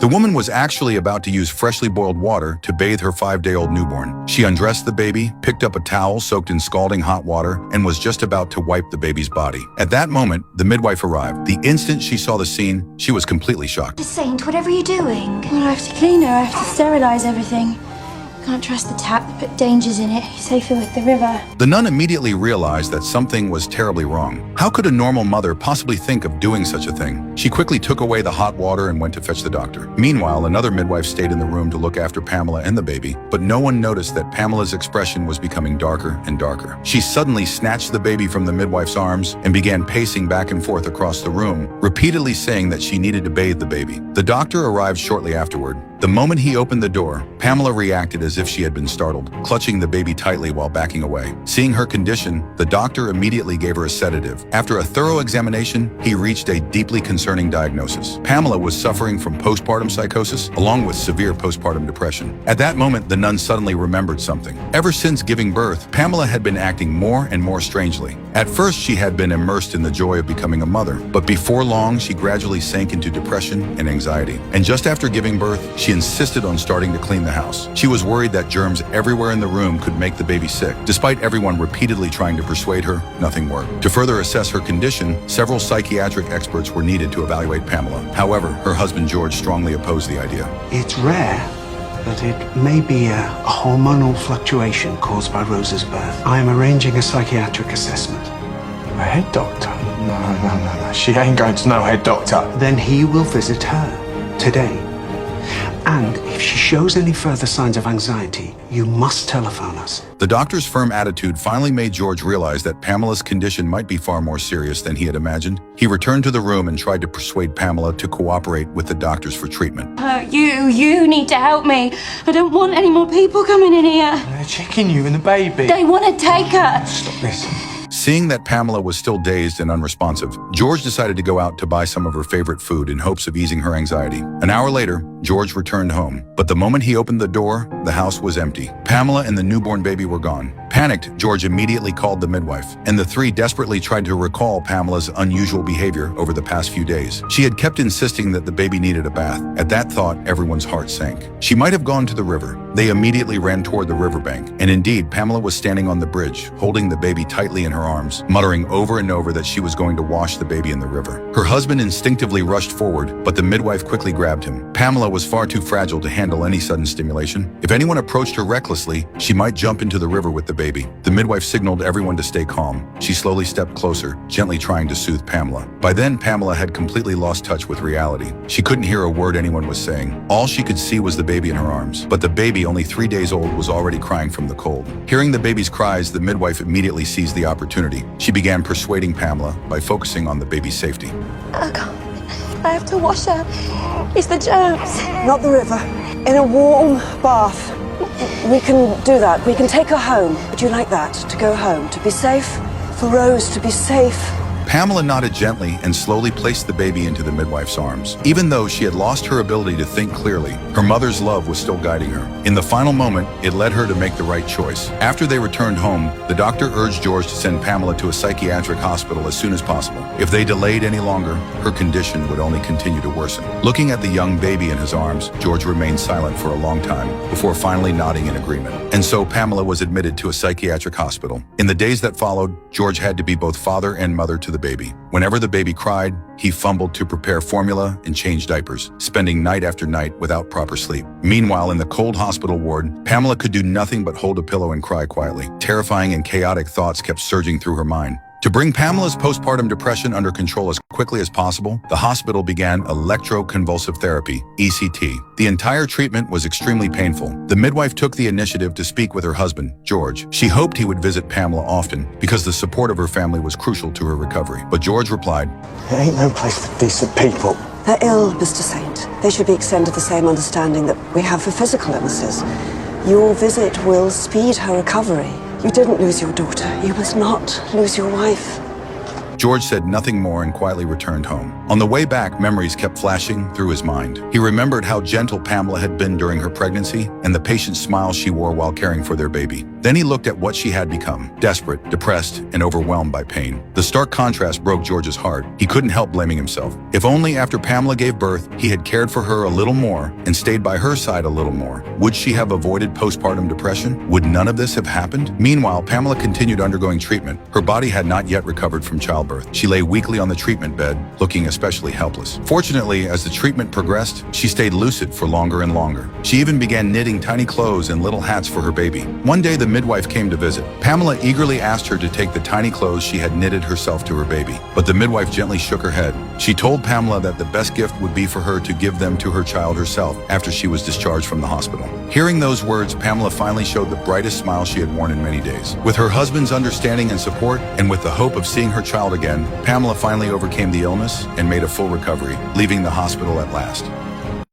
The woman was actually about to use freshly boiled water to bathe her 5-day-old newborn. She undressed the baby, picked up a towel soaked in scalding hot water, and was just about to wipe the baby's body. At that moment, the midwife arrived. The instant she saw the scene, she was completely shocked. Saint, whatever are you doing? Well, I have to clean her. I have to sterilize everything. Can't trust the tap. They put dangers in it. Safer with the river. The nun immediately realized that something was terribly wrong. How could a normal mother possibly think of doing such a thing? She quickly took away the hot water and went to fetch the doctor. Meanwhile, another midwife stayed in the room to look after Pamela and the baby, but no one noticed that Pamela's expression was becoming darker and darker. She suddenly snatched the baby from the midwife's arms and began pacing back and forth across the room, repeatedly saying that she needed to bathe the baby. The doctor arrived shortly afterward. The moment he opened the door, Pamela reacted as if she had been startled, clutching the baby tightly while backing away. Seeing her condition, the doctor immediately gave her a sedative. After a thorough examination, he reached a deeply concerning diagnosis. Pamela was suffering from postpartum psychosis, along with severe postpartum depression. At that moment, the nun suddenly remembered something. Ever since giving birth, Pamela had been acting more and more strangely. At first, she had been immersed in the joy of becoming a mother, but before long, she gradually sank into depression and anxiety. And just after giving birth, she insisted on starting to clean the house. She was worried that germs everywhere in the room could make the baby sick. Despite everyone repeatedly trying to persuade her, nothing worked. To further assess her condition, several psychiatric experts were needed to evaluate Pamela. However, her husband George strongly opposed the idea. It's rare, but it may be a hormonal fluctuation caused by Rosa's birth. I am arranging a psychiatric assessment. A head doctor? No. She ain't going to no head doctor. Then he will visit her today. And if she shows any further signs of anxiety, you must telephone us. The doctor's firm attitude finally made George realize that Pamela's condition might be far more serious than he had imagined. He returned to the room and tried to persuade Pamela to cooperate with the doctors for treatment. You need to help me. I don't want any more people coming in here. They're checking you and the baby. They want to take her. Stop this. Seeing that Pamela was still dazed and unresponsive, George decided to go out to buy some of her favorite food in hopes of easing her anxiety. An hour later, George returned home, but the moment he opened the door, the house was empty. Pamela and the newborn baby were gone. Panicked, George immediately called the midwife, and the three desperately tried to recall Pamela's unusual behavior over the past few days. She had kept insisting that the baby needed a bath. At that thought, everyone's heart sank. She might have gone to the river. They immediately ran toward the riverbank, and indeed, Pamela was standing on the bridge, holding the baby tightly in her arms, muttering over and over that she was going to wash the baby in the river. Her husband instinctively rushed forward, but the midwife quickly grabbed him. Pamela was far too fragile to handle any sudden stimulation. If anyone approached her recklessly, she might jump into the river with the baby. The midwife signaled everyone to stay calm. She slowly stepped closer, gently trying to soothe Pamela. By then, Pamela had completely lost touch with reality. She couldn't hear a word anyone was saying. All she could see was the baby in her arms. But the baby, only 3 days old, was already crying from the cold. Hearing the baby's cries, the midwife immediately seized the opportunity. She began persuading Pamela by focusing on the baby's safety. I can't. I have to wash her. It's the germs. Not the river. In a warm bath. We can do that. We can take her home. Would you like that? To go home? To be safe? For Rose to be safe? Pamela nodded gently and slowly placed the baby into the midwife's arms. Even though she had lost her ability to think clearly, her mother's love was still guiding her. In the final moment, it led her to make the right choice. After they returned home, the doctor urged George to send Pamela to a psychiatric hospital as soon as possible. If they delayed any longer, her condition would only continue to worsen. Looking at the young baby in his arms, George remained silent for a long time before finally nodding in agreement. And so Pamela was admitted to a psychiatric hospital. In the days that followed, George had to be both father and mother to the baby. Whenever the baby cried, he fumbled to prepare formula and change diapers, spending night after night without proper sleep. Meanwhile, in the cold hospital ward, Pamela could do nothing but hold a pillow and cry quietly. Terrifying and chaotic thoughts kept surging through her mind. To bring Pamela's postpartum depression under control as quickly as possible, the hospital began electroconvulsive therapy, ECT. The entire treatment was extremely painful. The midwife took the initiative to speak with her husband, George. She hoped he would visit Pamela often because the support of her family was crucial to her recovery. But George replied, It ain't no place for decent people. They're ill, Mr. Saint. They should be extended the same understanding that we have for physical illnesses. Your visit will speed her recovery. You didn't lose your daughter. You must not lose your wife. George said nothing more and quietly returned home. On the way back, memories kept flashing through his mind. He remembered how gentle Pamela had been during her pregnancy and the patient smile she wore while caring for their baby. Then he looked at what she had become, desperate, depressed, and overwhelmed by pain. The stark contrast broke George's heart. He couldn't help blaming himself. If only after Pamela gave birth, he had cared for her a little more and stayed by her side a little more. Would she have avoided postpartum depression? Would none of this have happened? Meanwhile, Pamela continued undergoing treatment. Her body had not yet recovered from childbirth. She lay weakly on the treatment bed, looking especially helpless. Fortunately, as the treatment progressed, she stayed lucid for longer and longer. She even began knitting tiny clothes and little hats for her baby. One day, the midwife came to visit. Pamela eagerly asked her to take the tiny clothes she had knitted herself to her baby, but the midwife gently shook her head. She told Pamela that the best gift would be for her to give them to her child herself after she was discharged from the hospital. Hearing those words, Pamela finally showed the brightest smile she had worn in many days. With her husband's understanding and support, and with the hope of seeing her child again, Pamela finally overcame the illness and made a full recovery, leaving the hospital at last.